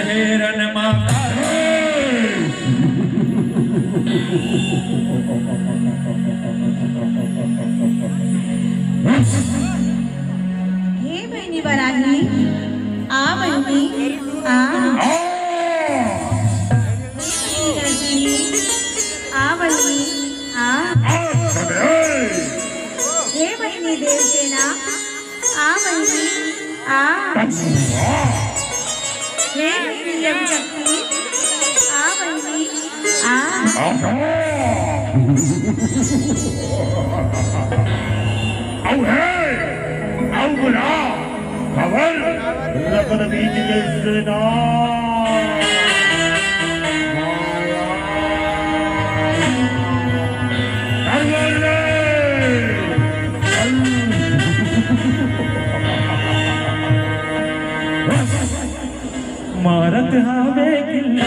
हेरन माता हे बहिणी बराही आ बहिणी आ आ बहिणी आ हे बहिणी देवसेना आ बहिणी आ हे बहिणी यमशक्ती आ बहिणी आ आओ है आओ बुला खबर रगड़ बीज के सेना मारत हावे किल्ला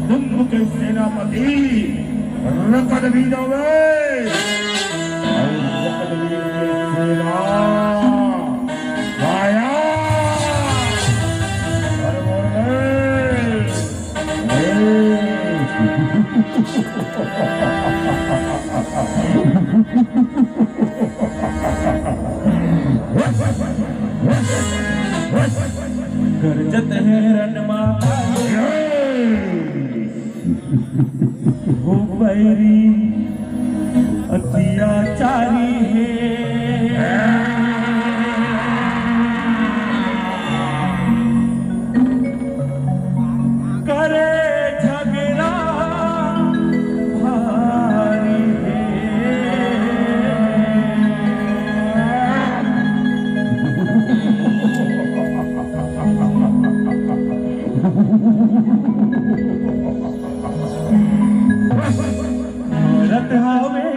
तुम के सेनापति रकड़ भी जाओगे रकड़ भी सेना आया गरजत है रणमा वो बैरी अत्याचारी है करे झगड़ा भारी रत हावे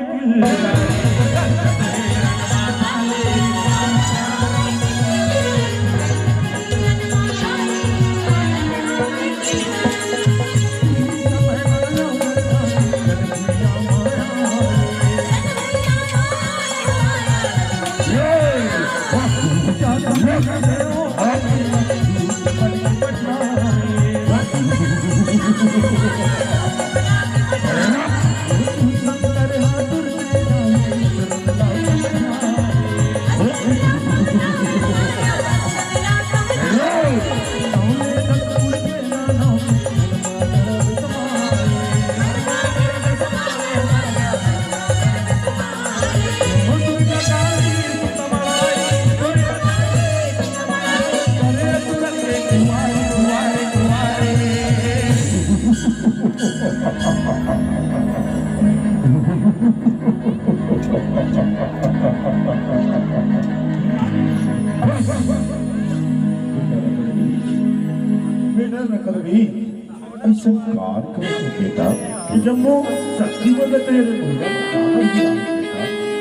संस्कार करो बेटा कि जब वो शक्ति बदलते हैं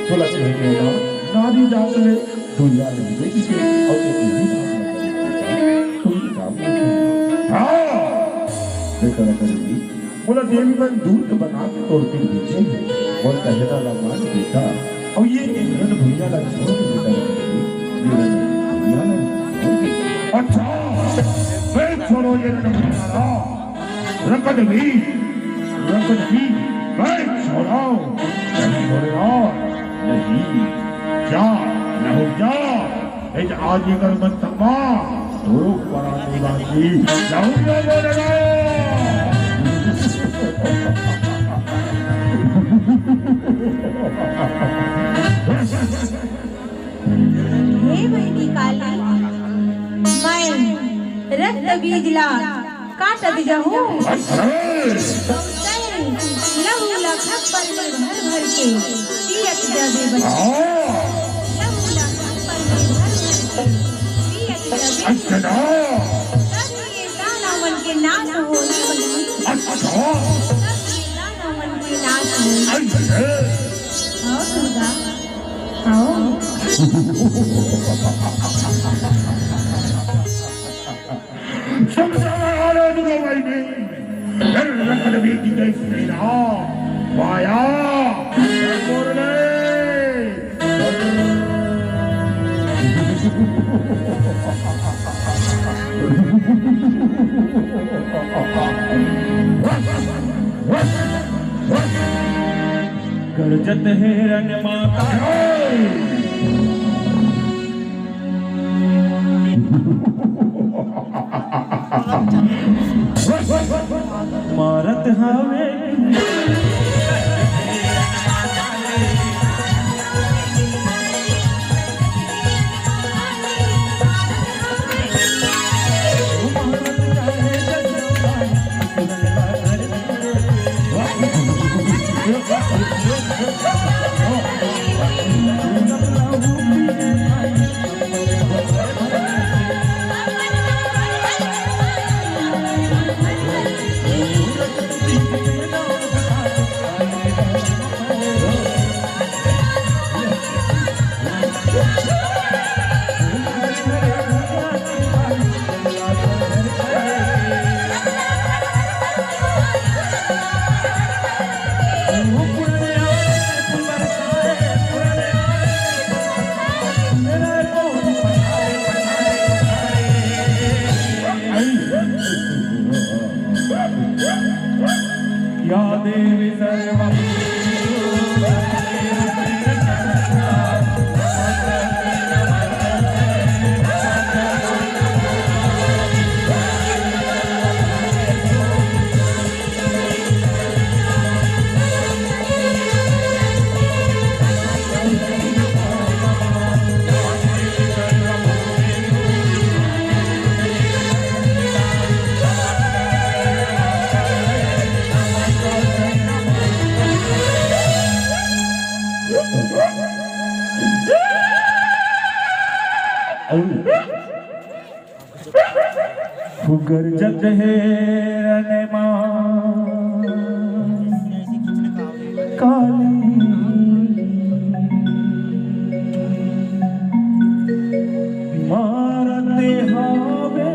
तो लगते हैं कि नारी जात में दुनिया में देखी से और एक नहीं तुम काम हाँ देखा ना करेगी बोला देवी मन दूध बना के तोड़ के बेचे और कहना लगा बेटा और ये इंद्रन भुइया लगा छोड़ के बेटा ये भुइया लगा अच्छा मैं छोड़ो ये ना रकड़ भी मैं छोड़ाओ नहीं जा नहीं जा इज आजी कर मत तमा तो परानी बाजी जाऊं ना बोले ना हे बहिनी काली मैं रक्त बीज ला काटत जाऊं लहू लखक पर में भर भर के पियत जावे बच्चा लहू लखक पर में भर भर के पियत जावे तब ये दानवन के नाश होने बनी तब ये दानवन के नाश होने आओ दुर्गा आओ समझाना दुर्गा भाई ने रखड़ भी की गई सेना वाया बोले गरजत है रन माता मारत हवे या देवी सर्वं गरजत है रन काली मारते हावे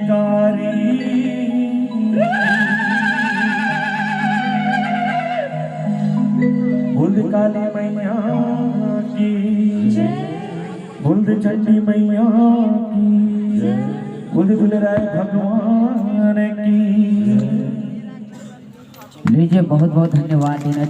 कारी बुल्द काली मैया की बुल्द चंडी मैया की बुल्द दुलराय भगवान की। लीजिए बहुत बहुत धन्यवाद देना